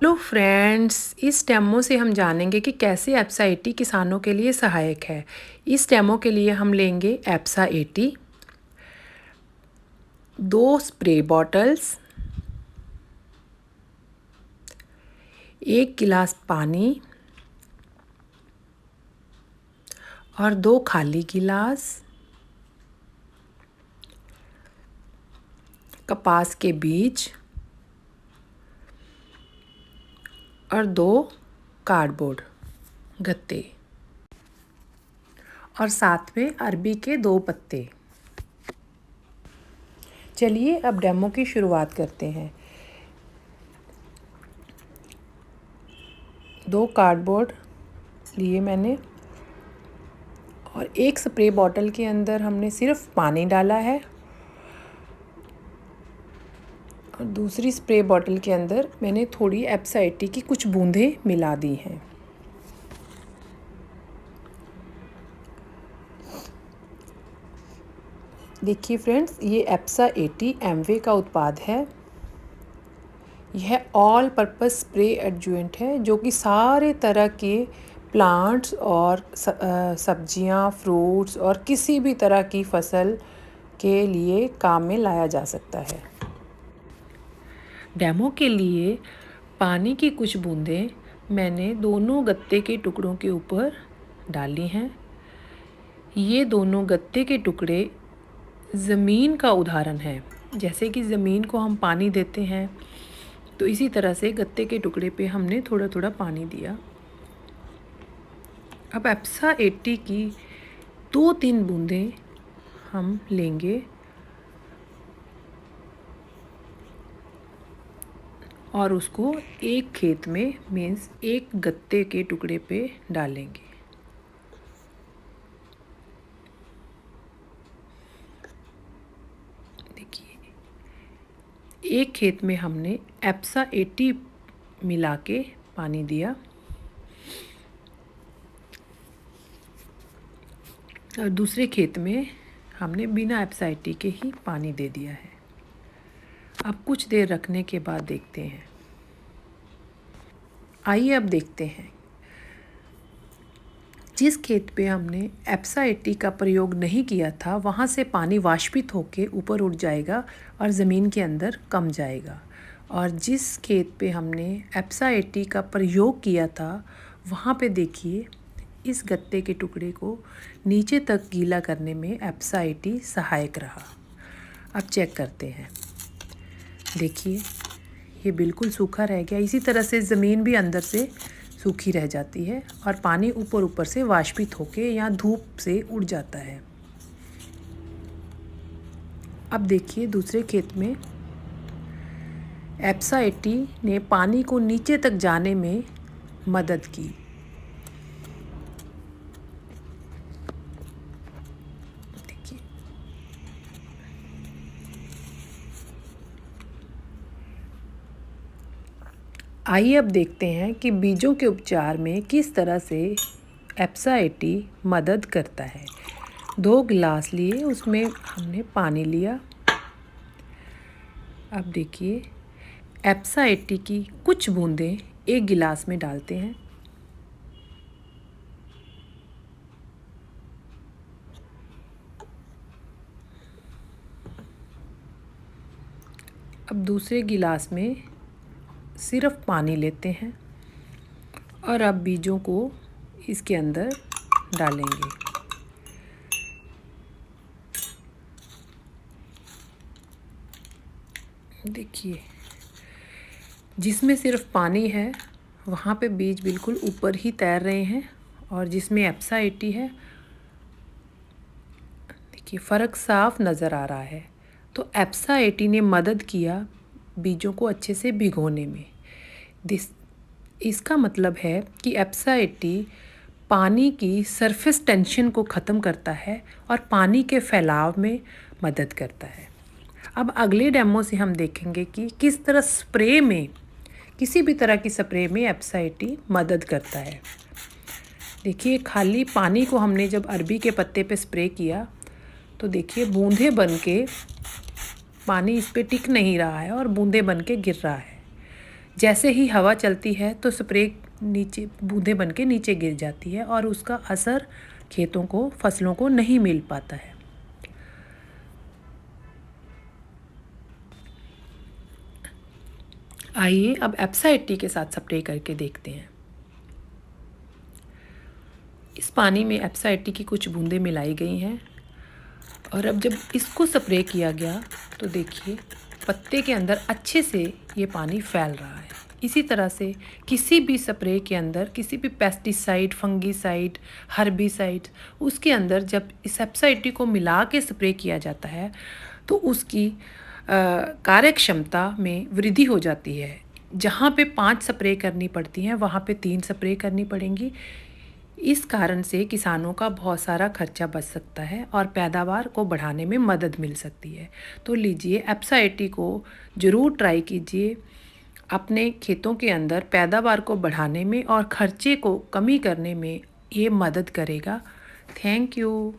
Hello friends, इस demo से हम जानेंगे कि कैसे एप्सा 80 किसानों के लिए सहायक है। इस डेमो के लिए हम लेंगे एप्सा 80, 2 स्प्रे बॉटल्स, 1 गिलास पानी और 2 खाली गिलास, कपास के बीज और 2 कार्डबोर्ड गत्ते और साथ में अरबी के 2 पत्ते। चलिए अब डेमो की शुरुआत करते हैं। 2 कार्डबोर्ड लिए मैंने और 1 स्प्रे बॉटल के अंदर हमने सिर्फ पानी डाला है और दूसरी स्प्रे बॉटल के अंदर मैंने थोड़ी एप्सा 80 की कुछ बूंदें मिला दी हैं। देखिए फ्रेंड्स, ये एप्सा 80 एमवे का उत्पाद है। यह ऑल पर्पस स्प्रे एडजुवेंट है जो कि सारे तरह के प्लांट्स और सब्जियां, फ्रूट्स और किसी भी तरह की फसल के लिए काम में लाया जा सकता है। डेमो के लिए पानी की कुछ बूंदें मैंने दोनों गत्ते के टुकड़ों के ऊपर डाली हैं। ये दोनों गत्ते के टुकड़े ज़मीन का उदाहरण है। जैसे कि ज़मीन को हम पानी देते हैं, तो इसी तरह से गत्ते के टुकड़े पे हमने थोड़ा थोड़ा पानी दिया। अब एप्सा 80 की 2-3 बूंदें हम लेंगे और उसको एक खेत में मीन्स एक गत्ते के टुकड़े पे डालेंगे। देखिए, एक खेत में हमने एप्सा 80 मिला के पानी दिया और दूसरे खेत में हमने बिना एप्सा 80 के ही पानी दे दिया है। अब कुछ देर रखने के बाद देखते हैं। आइए अब देखते हैं। जिस खेत पे हमने एप्सा 80 का प्रयोग नहीं किया था, वहाँ से पानी वाष्पित होकर ऊपर उठ जाएगा और ज़मीन के अंदर कम जाएगा। और जिस खेत पे हमने एप्सा 80 का प्रयोग किया था, वहाँ पे देखिए इस गत्ते के टुकड़े को नीचे तक गीला करने में एप्सा 80 सहायक रहा। अब चेक करते हैं। देखिए, ये बिल्कुल सूखा रह गया। इसी तरह से ज़मीन भी अंदर से सूखी रह जाती है और पानी ऊपर ऊपर से वाष्पित होके या धूप से उड़ जाता है। अब देखिए दूसरे खेत में एप्सा 80 ने पानी को नीचे तक जाने में मदद की। देखिए, आइए अब देखते हैं कि बीजों के उपचार में किस तरह से एप्सा 80 मदद करता है। 2 गिलास लिए, उसमें हमने पानी लिया। अब देखिए, एप्सा 80 की कुछ बूंदें 1 गिलास में डालते हैं। अब दूसरे गिलास में सिर्फ पानी लेते हैं और अब बीजों को इसके अंदर डालेंगे। देखिए, जिसमें सिर्फ पानी है वहाँ पे बीज बिल्कुल ऊपर ही तैर रहे हैं और जिसमें एप्सा 80 है, देखिए फ़र्क साफ नज़र आ रहा है। तो एप्सा 80 ने मदद किया बीजों को अच्छे से भिगोने में। इसका मतलब है कि एप्सा 80 पानी की सरफेस टेंशन को ख़त्म करता है और पानी के फैलाव में मदद करता है। अब अगले डेमो से हम देखेंगे कि किस तरह स्प्रे में, किसी भी तरह की स्प्रे में एप्सा 80 मदद करता है। देखिए, खाली पानी को हमने जब अरबी के पत्ते पे स्प्रे किया तो देखिए बूंदें बन के पानी इस पे टिक नहीं रहा है और बूंदें बन के गिर रहा है। जैसे ही हवा चलती है तो स्प्रे नीचे बूंदें बन के नीचे गिर जाती है और उसका असर खेतों को, फसलों को नहीं मिल पाता है। आइए अब एप्सा 80 के साथ स्प्रे करके देखते हैं। इस पानी में एप्सा 80 की कुछ बूंदें मिलाई गई हैं और अब जब इसको स्प्रे किया गया तो देखिए पत्ते के अंदर अच्छे से ये पानी फैल रहा है। इसी तरह से किसी भी स्प्रे के अंदर, किसी भी पेस्टिसाइड, फंगीसाइड, हर्बिसाइड, उसके अंदर जब इस एप्सा 80 को मिला के स्प्रे किया जाता है तो उसकी कार्य क्षमता में वृद्धि हो जाती है। जहाँ पे 5 स्प्रे करनी पड़ती हैं वहाँ पे 3 स्प्रे करनी पड़ेंगी। इस कारण से किसानों का बहुत सारा खर्चा बच सकता है और पैदावार को बढ़ाने में मदद मिल सकती है। तो लीजिए एप्सा 80 को ज़रूर ट्राई कीजिए। अपने खेतों के अंदर पैदावार को बढ़ाने में और खर्चे को कमी करने में ये मदद करेगा। Thank you.